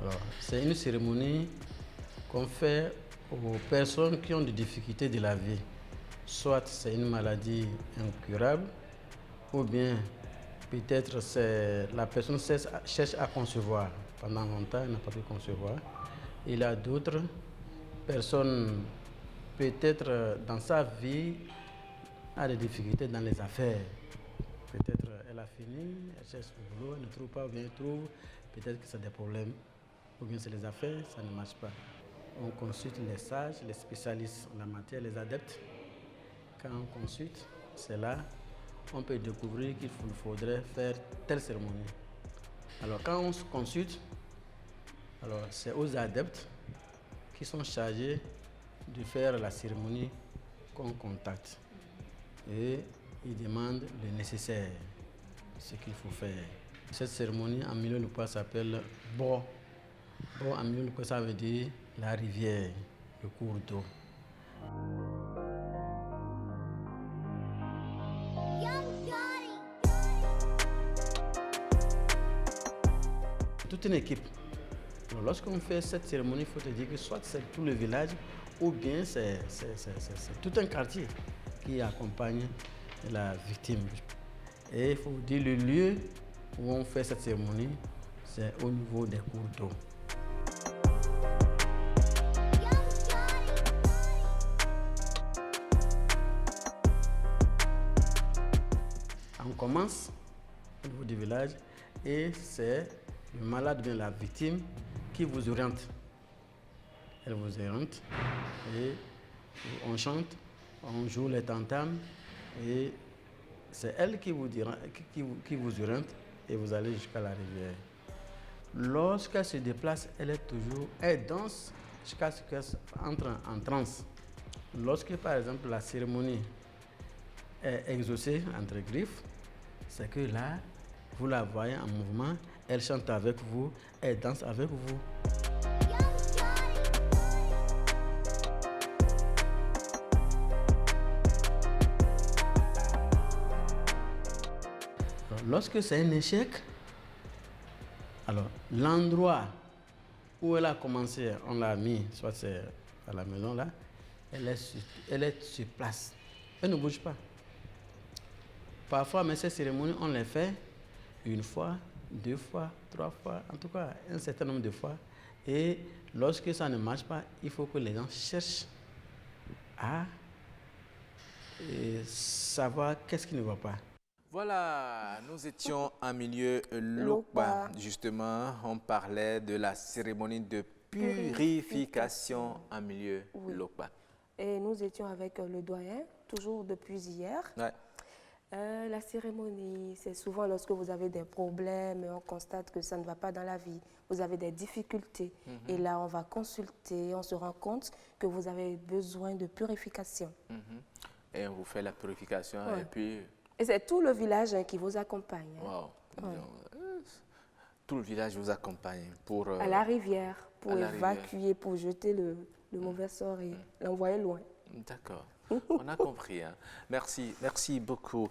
Alors, c'est une cérémonie qu'on fait aux personnes qui ont des difficultés de la vie. Soit c'est une maladie incurable, ou bien peut-être la personne cherche à concevoir. Pendant longtemps, elle n'a pas pu concevoir. Il y a d'autres personnes, peut-être dans sa vie, a des difficultés dans les affaires. Peut-être elle a fini, elle cherche le boulot, elle ne trouve pas, ou bien elle trouve, peut-être que c'est des problèmes. Ou bien c'est les affaires, ça ne marche pas. On consulte les sages, les spécialistes en la matière, les adeptes. Quand on consulte, c'est là on peut découvrir qu'il faudrait faire telle cérémonie. Alors quand on se consulte, alors c'est aux adeptes qui sont chargés de faire la cérémonie qu'on contacte. Et ils demandent le nécessaire, ce qu'il faut faire. Cette cérémonie en milieu loquois s'appelle Bo. Bo en milieu loquois, ça veut dire la rivière, le cours d'eau. Toute une équipe. Lorsqu'on fait cette cérémonie, il faut te dire que soit c'est tout le village ou bien c'est tout un quartier qui accompagne la victime. Et il faut dire le lieu où on fait cette cérémonie, c'est au niveau des cours d'eau. On commence au niveau du village et c'est le malade ou bien la victime qui vous oriente. Elle vous oriente et on chante, on joue les tam-tams et c'est elle qui vous oriente et vous allez jusqu'à la rivière. Lorsqu'elle se déplace, elle danse jusqu'à ce qu'elle entre en transe. Lorsque par exemple la cérémonie est exaucée entre griffes, c'est que là, vous la voyez en mouvement, elle chante avec vous, elle danse avec vous. Alors, lorsque c'est un échec, alors l'endroit où elle a commencé, on l'a mis, soit c'est à la maison là, elle est sur place. Elle ne bouge pas. Parfois, mais ces cérémonies, on les fait une fois, 2 fois, 3 fois, en tout cas un certain nombre de fois. Et lorsque ça ne marche pas, il faut que les gens cherchent à savoir qu'est-ce qui ne va pas. Voilà, nous étions en milieu Lokpa. Justement, on parlait de la cérémonie de purification en milieu Lokpa. Et nous étions avec le doyen, toujours depuis hier. Ouais. La cérémonie, c'est souvent lorsque vous avez des problèmes et on constate que ça ne va pas dans la vie, vous avez des difficultés. Et là, on va consulter, on se rend compte que vous avez besoin de purification. Et on vous fait la purification et puis... Et c'est tout le village qui vous accompagne. Wow. Tout le village vous accompagne pour... à la rivière, pour évacuer, pour jeter le mauvais sort et l'envoyer loin. D'accord. On a compris. Hein. Merci beaucoup.